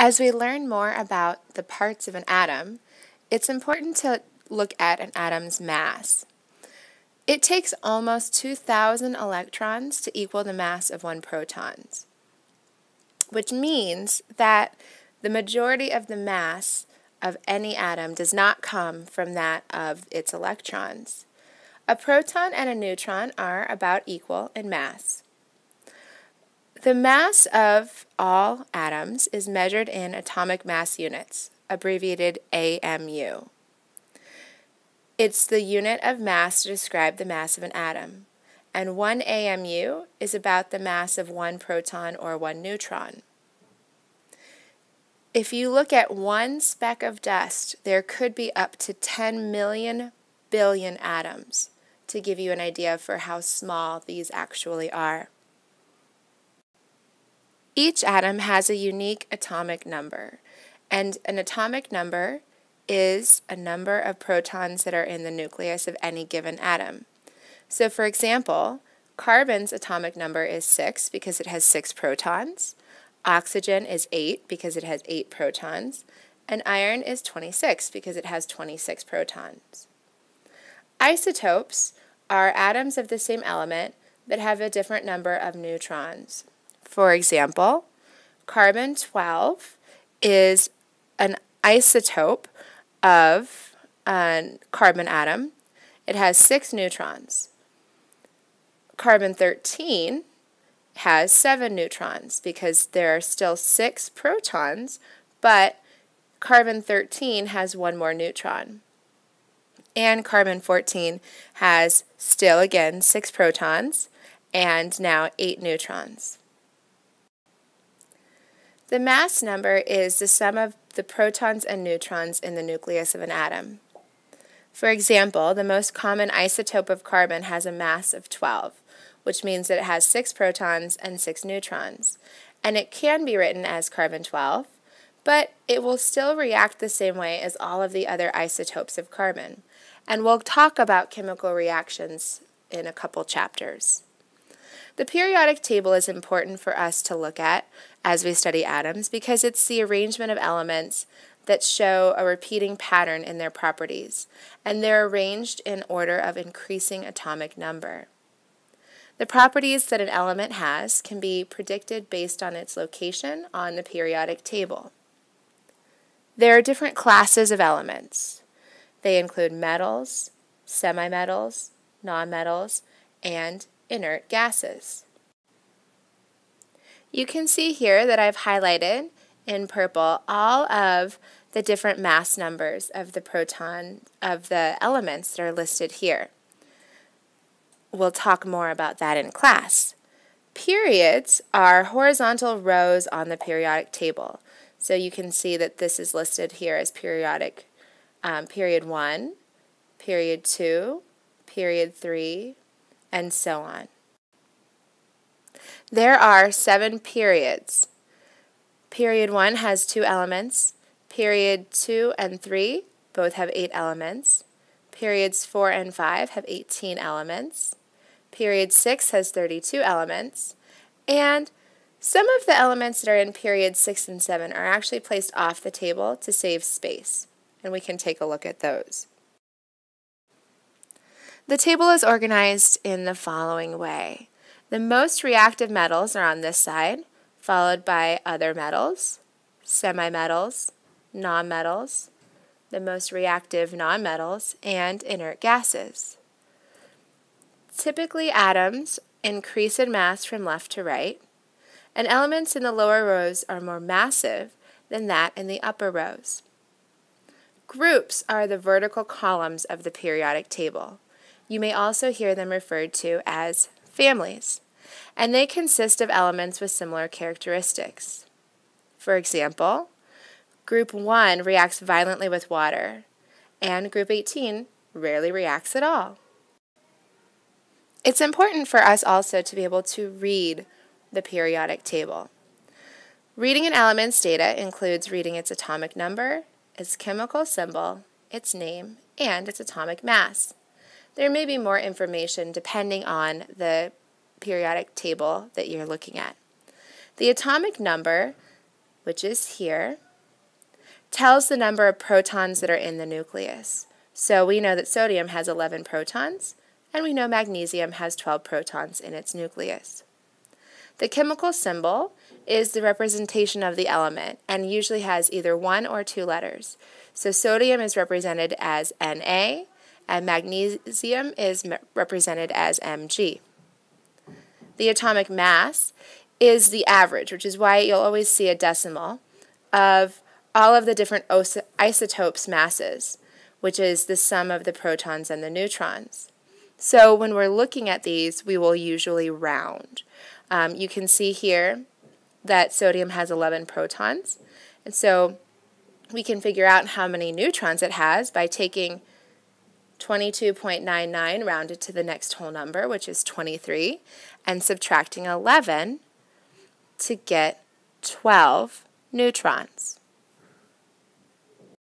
As we learn more about the parts of an atom, it's important to look at an atom's mass. It takes almost 2,000 electrons to equal the mass of 1 proton, which means that the majority of the mass of any atom does not come from that of its electrons. A proton and a neutron are about equal in mass. The mass of all atoms is measured in atomic mass units, abbreviated AMU. It's the unit of mass to describe the mass of an atom, and 1 AMU is about the mass of 1 proton or 1 neutron. If you look at one speck of dust, there could be up to 10 million billion atoms, to give you an idea for how small these actually are. Each atom has a unique atomic number, and an atomic number is a number of protons that are in the nucleus of any given atom. So for example, carbon's atomic number is 6 because it has 6 protons, oxygen is 8 because it has 8 protons, and iron is 26 because it has 26 protons. Isotopes are atoms of the same element that have a different number of neutrons. For example, carbon-12 is an isotope of a carbon atom. It has 6 neutrons. Carbon-13 has 7 neutrons because there are still 6 protons, but carbon-13 has 1 more neutron. And carbon-14 has still again 6 protons and now 8 neutrons. The mass number is the sum of the protons and neutrons in the nucleus of an atom. For example, the most common isotope of carbon has a mass of 12, which means that it has 6 protons and 6 neutrons. And it can be written as carbon-12, but it will still react the same way as all of the other isotopes of carbon. And we'll talk about chemical reactions in a couple chapters. The periodic table is important for us to look at as we study atoms because it's the arrangement of elements that show a repeating pattern in their properties, and they're arranged in order of increasing atomic number. The properties that an element has can be predicted based on its location on the periodic table. There are different classes of elements. They include metals, semimetals, nonmetals, and inert gases. You can see here that I've highlighted in purple all of the different mass numbers of the elements that are listed here. We'll talk more about that in class. Periods are horizontal rows on the periodic table. So you can see that this is listed here as periodic period 1, period 2, period 3, and so on. There are 7 periods. Period 1 has 2 elements. Period 2 and 3 both have 8 elements. Periods 4 and 5 have 18 elements. Period 6 has 32 elements. And some of the elements that are in periods 6 and 7 are actually placed off the table to save space, and we can take a look at those. The table is organized in the following way. The most reactive metals are on this side, followed by other metals, semimetals, nonmetals, the most reactive nonmetals, and inert gases. Typically, atoms increase in mass from left to right, and elements in the lower rows are more massive than that in the upper rows. Groups are the vertical columns of the periodic table. You may also hear them referred to as families, and they consist of elements with similar characteristics. For example, Group 1 reacts violently with water, and Group 18 rarely reacts at all. It's important for us also to be able to read the periodic table. Reading an element's data includes reading its atomic number, its chemical symbol, its name, and its atomic mass. There may be more information depending on the periodic table that you're looking at. The atomic number which is here, tells the number of protons that are in the nucleus. So we know that sodium has 11 protons, and we know magnesium has 12 protons in its nucleus. The chemical symbol is the representation of the element and usually has either 1 or 2 letters. So sodium is represented as Na, and magnesium is represented as Mg. The atomic mass is the average, which is why you'll always see a decimal, of all of the different isotopes' masses, which is the sum of the protons and the neutrons. So when we're looking at these, we will usually round. You can see here that sodium has 11 protons, and so we can figure out how many neutrons it has by taking 22.99 rounded to the next whole number, which is 23, and subtracting 11 to get 12 neutrons.